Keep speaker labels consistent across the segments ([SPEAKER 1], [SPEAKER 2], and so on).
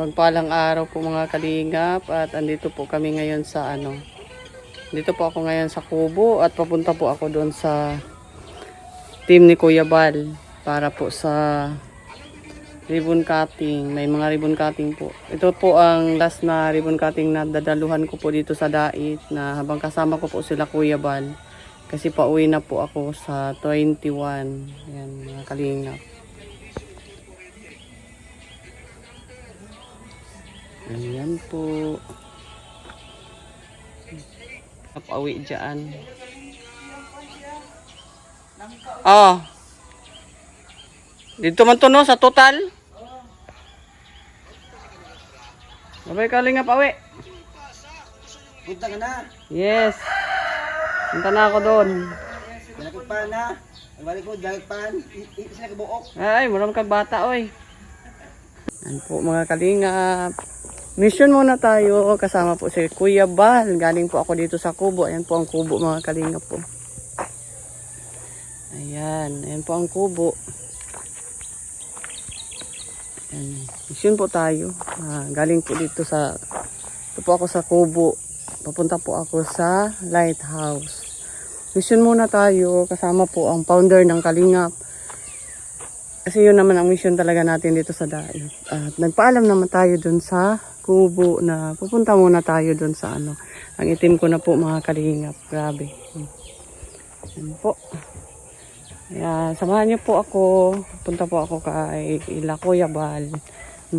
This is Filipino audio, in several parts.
[SPEAKER 1] Magpalang araw po mga kalingap at andito po kami ngayon sa dito po ako ngayon sa Kubo at papunta po ako doon sa team ni Kuya Bal para po sa ribbon cutting. May mga ribbon cutting po. Ito po ang last na ribbon cutting na dadaluhan ko po dito sa Dait na habang kasama ko po sila Kuya Bal kasi pauwi na po ako sa 21. Ayan mga kalingap. Ayan po. Napauwi dyan. Oh. Dito man to no sa total. Babay kalinga pauwi.
[SPEAKER 2] Punta ka na.
[SPEAKER 1] Yes. Punta na ako doon.
[SPEAKER 2] Jalagit pa na. Ang balik ko, jalagit pa. Sila kabuok.
[SPEAKER 1] Ay, marami kang bata oy. Yan po mga kalingap. Mission muna tayo. Kasama po si Kuya Bal. Galing po ako dito sa Kubo. Ayan po ang Kubo mga kalingap po. Ayan. Ayan po ang Kubo. Ayan. Mission po tayo. Galing po dito sa... Ito po ako sa Kubo. Papunta po ako sa Lighthouse. Mission muna tayo. Kasama po ang founder ng Kalingap. Kasi yun naman ang mission talaga natin dito sa Dait. At nagpaalam naman tayo dun sa Kubo na pupunta muna tayo dun sa Ang itim ko na po mga Kalingap. Grabe. Yan po. Kaya samahan niyo po ako. Punta po ako kay Ila Kuya Bal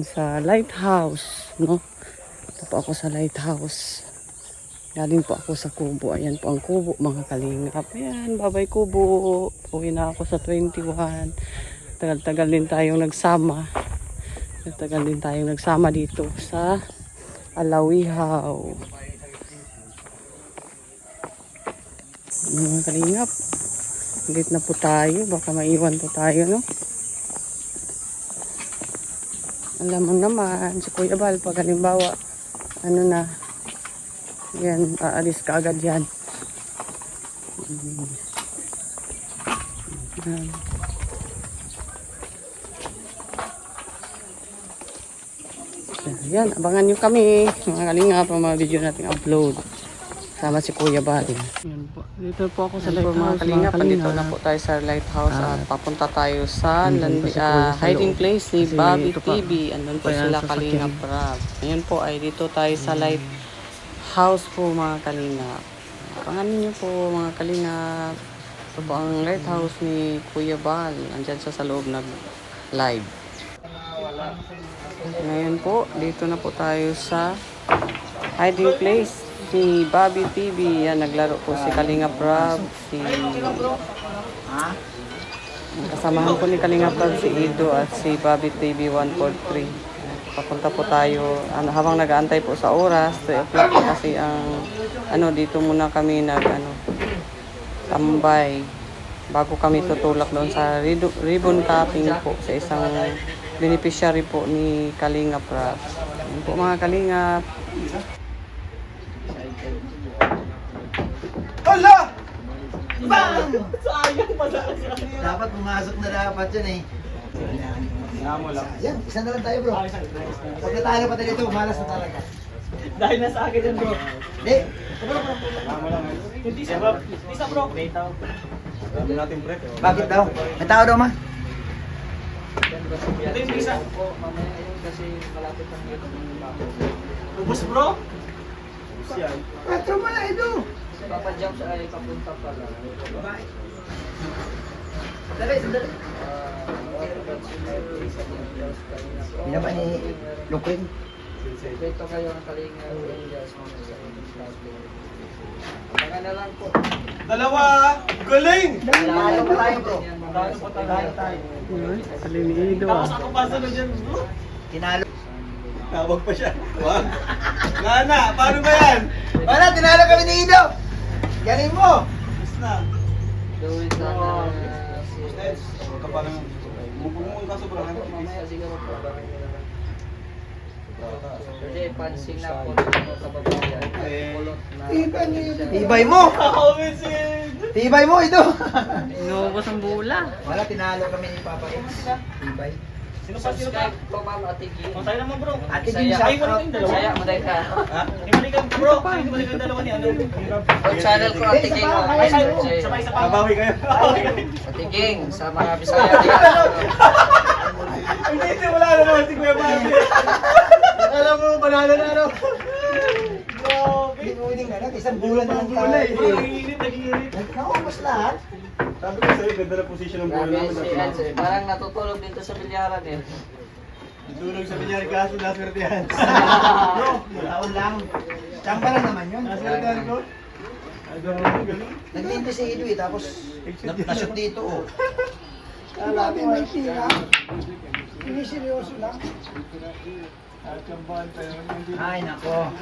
[SPEAKER 1] sa Lighthouse. No? Ito po ako sa Lighthouse. Galing po ako sa Kubo. Ayan po ang Kubo mga Kalingap. Ayan, bye-bye Kubo. Uwi na ako sa 21. Tagal-tagal din tayong nagsama. Tagal din tayong nagsama dito sa Alawihaw. Mga Kalingap. Ulit na po tayo. Baka maiwan po tayo, no? Alam mo naman, si Kuya Bal, pag halimbawa, na, yan, aalis ka agad yan. Yan, abangan nyo kami, mga kalingap, ang mga video nating upload. Sama si Kuya Bal. Yan po. Dito po ako sa Lighthouse. Mga kalingap, dito na po tayo sa Lighthouse at papunta tayo sa hiding place ni Bobby TV. Andun po sila Kalingap Rab. Ngayon po ay dito tayo sa Lighthouse po mga kalingap. Abangan nyo po mga kalingap. Ito po ang Lighthouse ni Kuya Bal. Andyan siya sa loob nag-live. Ngayon po, dito na po tayo sa hiding place ni Bobby TV. Yan, naglaro po si Kalingap Rab, kasamahan po ni Kalingap Rab si Ido at si Bobby TV 143. Papunta po tayo, habang nag-aantay po sa oras, 3 o'clock po kasi ang, dito muna kami tambay bago kami tutulak doon sa ribbon cutting po sa isang beneficiary po ni Kalingap Rab. Yan po mga Kalingap.
[SPEAKER 2] Hala! Bang! Sayang pala. Dapat pumasok na dapat yan eh. Yan, isa na lang tayo bro. Pag natalo pa tayo dito, malas na talaga. Dahil na sa akin yan bro. Hindi. Hindi isa bro. Isa bro. Bakit daw? May tao daw ma? Ito yung isa. Kasi malapit ang ubus bro? Petro mo na ito. Papadjump sa ay papunta pala. Bye. Sandali, sandali. Hindi ba ni Lukwin? Dito kayo ang Kalingap Rangers mga sa Baka na lang po. Dalawa! Galing! Dalawa pa tayo bro. Dalawa tayo.
[SPEAKER 1] Kalinido
[SPEAKER 2] Tapos ako pa sa dyan bro. Tinalo. Tawag pa siya. Wag. Nana, paano ba yan? Wala, tinalo kami ni Ido. Galing mo. Gusto na.
[SPEAKER 3] Gawin sana.
[SPEAKER 2] Kaparang mupumong ka sobrang
[SPEAKER 3] Mamaya siguro po. Kasi pansing na po ng kababayan. Kulot na.
[SPEAKER 2] Tibay mo! Tibay mo ito!
[SPEAKER 1] Inubos ang bula.
[SPEAKER 2] Wala, tinalo kami ni Papa X. Tibay. Sino pa?
[SPEAKER 3] Subscribe po ma'am Ate G.
[SPEAKER 2] O, tayo naman bro.
[SPEAKER 3] Ate G,
[SPEAKER 2] Saya. Ay, wala kayong dalawa.
[SPEAKER 3] Saya mo dahil ka.
[SPEAKER 2] Ha? Ibalik kang bro. Ay, ibalik kang dalawa ni ano.
[SPEAKER 3] Ang channel ko Ate Ging.
[SPEAKER 2] Ay, sabay sa pabawi kayo.
[SPEAKER 3] Ate Ging, sa mga Bisaya diyan.
[SPEAKER 2] Hindi, wala na naman si Kuya Bobby. Akala mo, panalo na ano.
[SPEAKER 4] Hindi mo winning na, isang bulan na lang tayo.
[SPEAKER 2] Nag-iinit.
[SPEAKER 4] Naubos lahat.
[SPEAKER 2] Sabi ko sa'yo, ganda na posisyon ng bola
[SPEAKER 3] Grabe
[SPEAKER 2] namin.
[SPEAKER 3] si Ed. Parang natutulog dito sa bilyaran eh.
[SPEAKER 2] Itulog sa binyari kaso, naswertehan.
[SPEAKER 4] Bro, taon lang. Tsamba lang naman yun.
[SPEAKER 2] Naswertehan ko. Ganun.
[SPEAKER 4] Nag-lindi si Edu eh, tapos nashoot dito oh.
[SPEAKER 5] Grabe may tira. Hindi seryoso lang.
[SPEAKER 2] At yung ball, pero hindi.
[SPEAKER 4] Ay nako.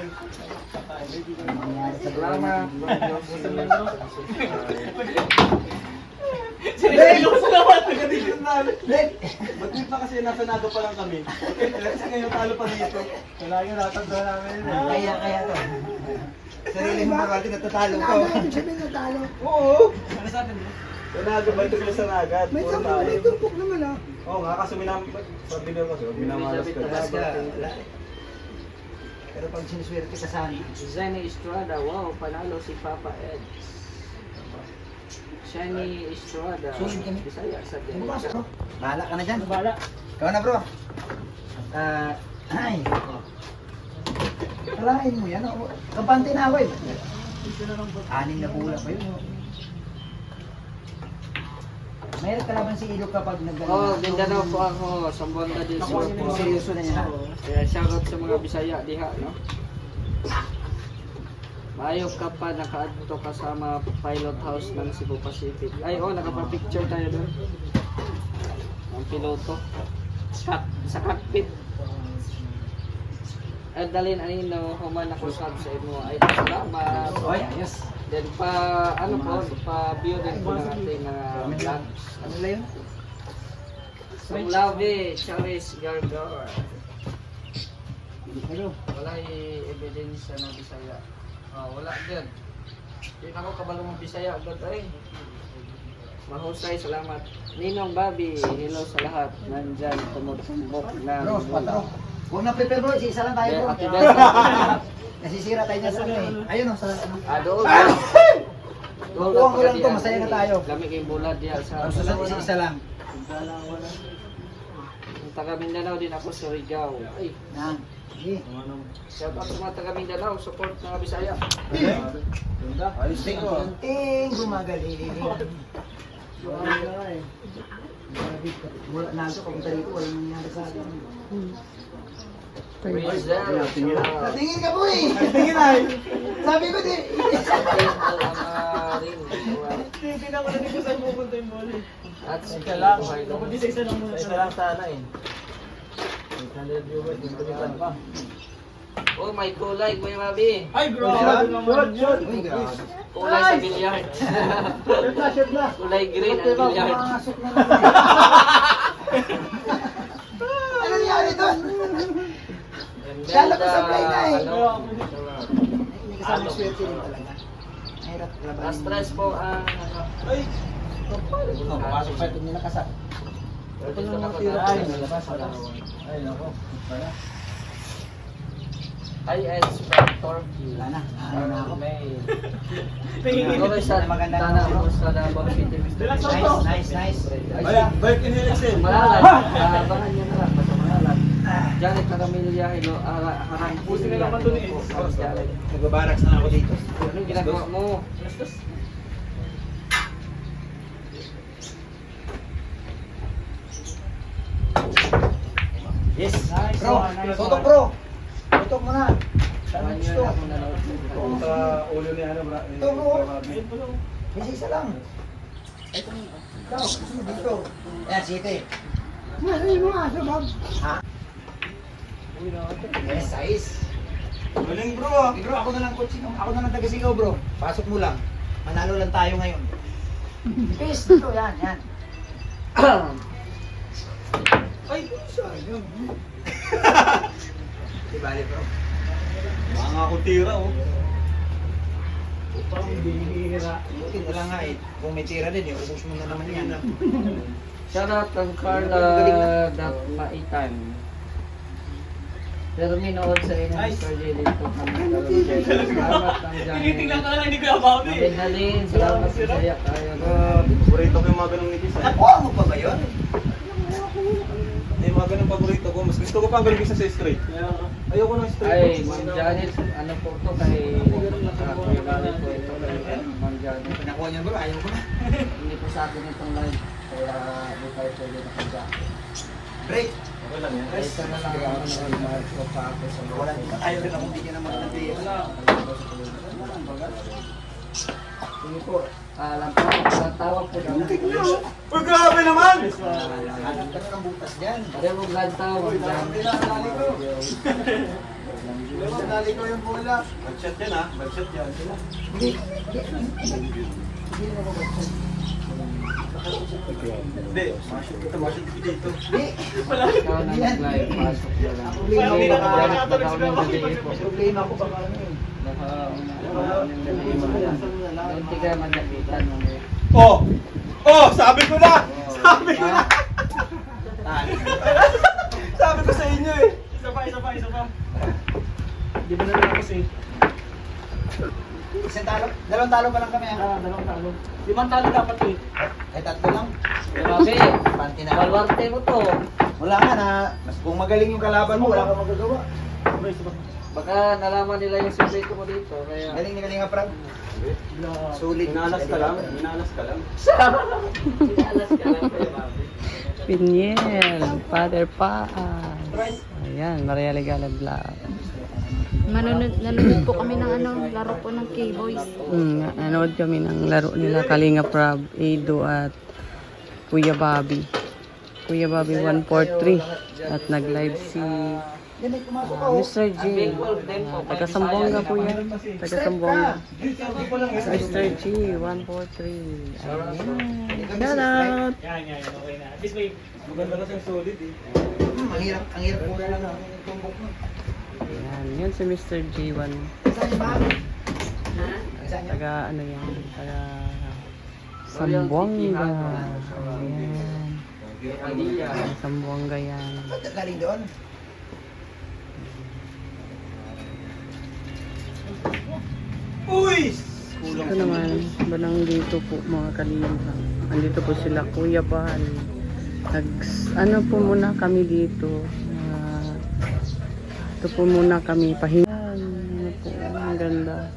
[SPEAKER 4] Nangyari sa
[SPEAKER 3] Salamat.
[SPEAKER 2] Seryoso naman, nag-addition namin.
[SPEAKER 4] Leg!
[SPEAKER 2] Ba't di pa kasi nasa naga pa lang kami? Kasi ngayon talo pa dito. Wala yung natanda namin.
[SPEAKER 4] Kaya to. Sarili mo parati natatalo ko.
[SPEAKER 5] Ano ibig sabihin na talo?
[SPEAKER 2] Oo. Ano sa atin? Sa naga, balik ko sa naga.
[SPEAKER 5] May
[SPEAKER 2] Puro
[SPEAKER 5] tampok,
[SPEAKER 2] tayo.
[SPEAKER 5] may tumpok naman ah.
[SPEAKER 2] Oo nga, kasi sabi nila kasi, minamalas ka.
[SPEAKER 4] Taas ka. Wala. Pero pag sinuswerte ka sana.
[SPEAKER 3] Zenny Estrada, wow, panalo si Papa Ed. Shani Estrada,
[SPEAKER 4] Sulit kami.
[SPEAKER 3] Bisaya sa
[SPEAKER 4] Bukas
[SPEAKER 3] Delta.
[SPEAKER 4] bro. Bahala ka na dyan.
[SPEAKER 2] Bala.
[SPEAKER 4] Ikaw na bro. Ay. Kalahin mo yan. Oh. Kampante na ako eh. 6 na bulan pa yun. Oh. Mayroon kalaban si Ilo kapag
[SPEAKER 3] Oh, Mindanao po ako, Sambonda del Sur po.
[SPEAKER 4] Seryoso na niya.
[SPEAKER 3] Kaya shoutout sa mga Bisaya diha, no? Maayo ka pa, nakaadto ka sa mga pilot house ng Cebu Pacific. Ay, oh, nakapapicture tayo doon. Ang piloto. Sa cockpit. At dalhin anino, human ako sub sa imo. Ay, salamat.
[SPEAKER 4] Oy, ayos.
[SPEAKER 3] Then pa view din po ng ating vlogs.
[SPEAKER 4] Ano lang yun?
[SPEAKER 3] Sunglavi, Charis Gargar.
[SPEAKER 4] Hello.
[SPEAKER 3] Wala evidence na Bisaya. Wala din. Hindi na ako kabalo ng Bisaya agad ay. Mahusay, salamat. Ninong Bobby, hello sa lahat. Nandyan, tumutumbok ng
[SPEAKER 4] Bro, patro. Huwag na prepare bro, isa lang tayo bro.
[SPEAKER 3] Ate Besa.
[SPEAKER 4] Nasisira tayo niya sa ano eh. Ayun o, sa ano.
[SPEAKER 3] Doon.
[SPEAKER 4] Kukuha ko lang to, masaya na tayo.
[SPEAKER 3] Lamig yung bulad diya sa
[SPEAKER 4] Ang susunod isa lang.
[SPEAKER 3] taga Mindanao din ako sa Rigao. Ay,
[SPEAKER 4] Yan. Sige.
[SPEAKER 3] shout out sa mga taga Mindanao, support ng Bisaya.
[SPEAKER 2] Ayos din ko.
[SPEAKER 4] Ting, gumagaling. Wala na ako, papunta dito, walang nangyari sa akin.
[SPEAKER 3] Rizal.
[SPEAKER 4] Tingin ka po eh!
[SPEAKER 2] Tingin ay.
[SPEAKER 4] Sabi ko di!
[SPEAKER 2] Hindi na ako na dito saan pupunta yung bola.
[SPEAKER 3] At si
[SPEAKER 2] Isa lang.
[SPEAKER 3] Buhay
[SPEAKER 2] Dapat
[SPEAKER 3] Lord.
[SPEAKER 2] isa lang muna. Isa lang sana eh. 800 viewers, yung tulipan pa.
[SPEAKER 3] Oh, may kulay, Kuya Mabi.
[SPEAKER 2] Ay, grabe naman.
[SPEAKER 4] Uy, grabe.
[SPEAKER 3] Kulay sa billiard. Kulay green ang billiard.
[SPEAKER 4] Pumasok na lang. Ano nangyari doon?
[SPEAKER 3] And
[SPEAKER 4] Kala ko supply na eh.
[SPEAKER 3] ano,
[SPEAKER 4] Hindi kasama swerte rin talaga. Mahirap labanin.
[SPEAKER 3] na-stress po ang
[SPEAKER 2] Ay,
[SPEAKER 4] Papasok pa ito nila kasap.
[SPEAKER 3] Ito na ako
[SPEAKER 2] ay,
[SPEAKER 3] na.
[SPEAKER 2] nalabas. Ay, nako. Wala.
[SPEAKER 3] IS Factor.
[SPEAKER 4] Wala na. Ano na ako.
[SPEAKER 3] Ako sa
[SPEAKER 4] Maganda
[SPEAKER 3] Tana
[SPEAKER 4] naman.
[SPEAKER 3] ako sa Davao City.
[SPEAKER 4] Nice.
[SPEAKER 2] Ay, bike in Excel.
[SPEAKER 3] Malalag. Abangan nyo na lang. Basta malalag. Janet Caramilla, hello. Harang
[SPEAKER 2] Pusin na naman doon eh.
[SPEAKER 3] Janet.
[SPEAKER 4] Nagbabaraks na ako dito.
[SPEAKER 3] Anong ginagawa mo?
[SPEAKER 4] Yes. Bro, tutok bro. Tutok mo na.
[SPEAKER 3] One year na akong nanood.
[SPEAKER 2] Sa ulo ni ano, bra.
[SPEAKER 4] Ito, bro. Isa lang. Ikaw, gusto mo dito. Ayan, site.
[SPEAKER 5] Mahalin mo nga sa bag.
[SPEAKER 4] Ha? Yes, size.
[SPEAKER 2] Galing bro.
[SPEAKER 4] Bro, ako na lang coach. Ako na lang taga-sigaw, bro. Pasok mo lang. Manalo lang tayo ngayon. Peace dito, yan.
[SPEAKER 2] Ay, sayang.
[SPEAKER 4] Di bali, bro.
[SPEAKER 2] Mga akong tira oh. Upang bihira.
[SPEAKER 4] Buti na lang nga eh. Kung may tira din eh, ubus mo na naman yan.
[SPEAKER 3] Shoutout kang Carla Maitan. Pero minood sa inyo, Mr. J. dito kami. Salamat kang Janet.
[SPEAKER 2] Tinitingnan ka lang, hindi ko about eh.
[SPEAKER 3] Mabinalin, salamat sa saya kayo.
[SPEAKER 6] Paborito ko yung mga ganong nitisa.
[SPEAKER 4] Nakuha mo pa ba yun?
[SPEAKER 6] Yung mga ganong paborito ko. Mas gusto ko pa ang ganong isa sa straight. Ayoko ng straight.
[SPEAKER 3] Ay, Ma'am Janet, ano po to kay Kuya Galit po ito kay Ma'am Janet.
[SPEAKER 4] Nakuha niya bro, ayaw ko na.
[SPEAKER 3] Hindi po sa akin itong live, kaya di tayo pwede nakajacket.
[SPEAKER 4] Break.
[SPEAKER 6] Okay lang yan.
[SPEAKER 3] Ito na lang ako nag-mark ko pa ako sa
[SPEAKER 4] Wala din. Ayaw rin akong bigyan ng mga nabiya.
[SPEAKER 3] Sige po, tawag po lang.
[SPEAKER 6] Uy, grabe naman!
[SPEAKER 4] Hanap ka na ng butas dyan.
[SPEAKER 3] Pareho mo tawag dyan.
[SPEAKER 6] Nali ko yung bola. Bagshot yan ha. Bagshot yan. Hindi. Mashoot kita. Mashoot kita dito.
[SPEAKER 3] Ikaw na nag-live, pasok ko lang.
[SPEAKER 4] Problema
[SPEAKER 3] Sige,
[SPEAKER 4] ko ba?
[SPEAKER 3] Janet, baka unang gabi po.
[SPEAKER 4] Problema ko baka ano eh.
[SPEAKER 3] Baka unang gabi mo. Don't tiga maglapitan mo.
[SPEAKER 6] Oh! Oh! Sabi ko na! Sabi ko na! Sabi ko sa inyo eh.
[SPEAKER 2] Isa pa. Di ba na lang kasi?
[SPEAKER 4] Isang talo. Dalawang talo pa lang kami ah.
[SPEAKER 2] Dalawang talo. 5 talo dapat eh.
[SPEAKER 4] Ay tatlo lang.
[SPEAKER 3] Grabe,
[SPEAKER 4] Panty na.
[SPEAKER 3] balwarte mo to.
[SPEAKER 4] Wala nga na. Mas kung magaling yung kalaban mo, wala kang magagawa.
[SPEAKER 3] Baka nalaman nila yung secret mo dito, kaya...
[SPEAKER 4] Galing ni Kalinga Prab. Sulit.
[SPEAKER 6] Minalas ka lang. Minalas ka lang.
[SPEAKER 3] Alas ka lang, kaya mami.
[SPEAKER 1] Piniel, Father Paas. Ayan, Maria Legala Vlog.
[SPEAKER 7] Nanonood po kami ng laro po ng K-Boys.
[SPEAKER 1] Nanood kami ng laro nila Kalinga Prab, Edo at Kuya Bobby. Kuya Bobby 143 at nag-live si
[SPEAKER 4] Yan ay pumasok ako.
[SPEAKER 1] Mr. G. Taga Sambonga po yan. Taga Sambonga. Mr. G 143. Ayan. Shout out!
[SPEAKER 2] Yan. Okay na. At least may...
[SPEAKER 6] Maganda kasi yung solid eh.
[SPEAKER 4] Ang hirap po na lang. Tumbok mo.
[SPEAKER 1] Ayan. Yan si Mr. G1.
[SPEAKER 4] Saan yung bahay? Saan yung?
[SPEAKER 1] Taga ano yan? Taga Sambonga. Ayan. Taga Sambonga yan.
[SPEAKER 4] Ba't galing doon?
[SPEAKER 6] Uy!
[SPEAKER 1] Ito naman, banang dito po mga kalingap. Andito po sila Kuya Bahal. Ano po muna kami dito. Ito po muna kami pahinga. Ano po, ang ganda.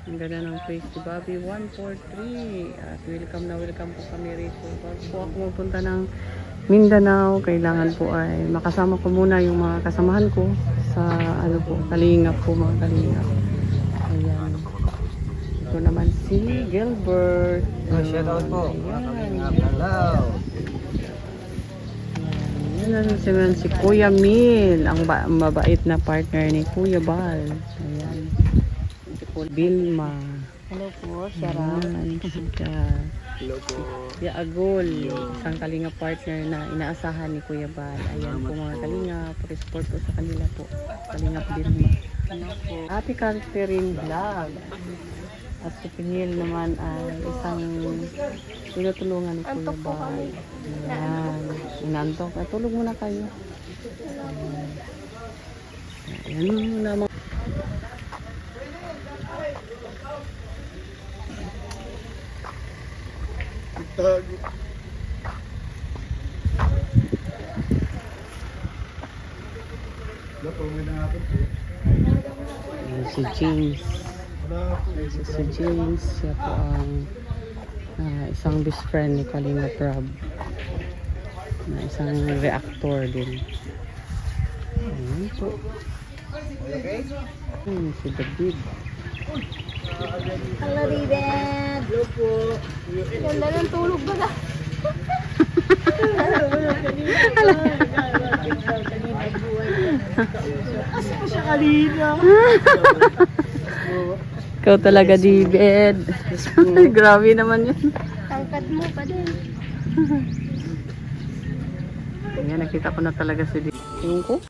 [SPEAKER 1] Ang ganda ng place ni Bobby 143. At welcome po kami rito. Bago po ako mapunta ng Mindanao, kailangan po ay makasama ko muna yung mga kasamahan ko sa ano po, kalingap po mga kalingap. Ayan. Ito naman si Gilbert.
[SPEAKER 3] Shout out po.
[SPEAKER 1] Ayan.
[SPEAKER 3] Hello.
[SPEAKER 1] Ayan. Yan si Kuya Mil, ang mabait na partner ni Kuya Bal. Ayan. Si Bilma.
[SPEAKER 7] Hello po, Shara.
[SPEAKER 1] Ayan.
[SPEAKER 6] Hello po.
[SPEAKER 1] Si Agol, isang kalinga partner na inaasahan ni Kuya Bal. Ayan po mga kalinga, support po sa kanila po. Kalinga Bilma. Ate Catherine Vlog. At si Pinil naman ay isang tinutulungan ni Kuya Bal. Ayan. Inantok. Tulog muna kayo. Ayan muna mga. Ayan si James. Si James, siya po ang isang best friend ni Kalinga Prab. Na isang reactor din. Ayan po. Si David.
[SPEAKER 7] Hello, Riven. Hello po. Ganda ng tulog ba ka?
[SPEAKER 1] Ikaw talaga, David. Grabe naman yun.
[SPEAKER 7] Tangkad mo pa din.
[SPEAKER 1] Ayan, nakita ko na talaga si David. Yung ko.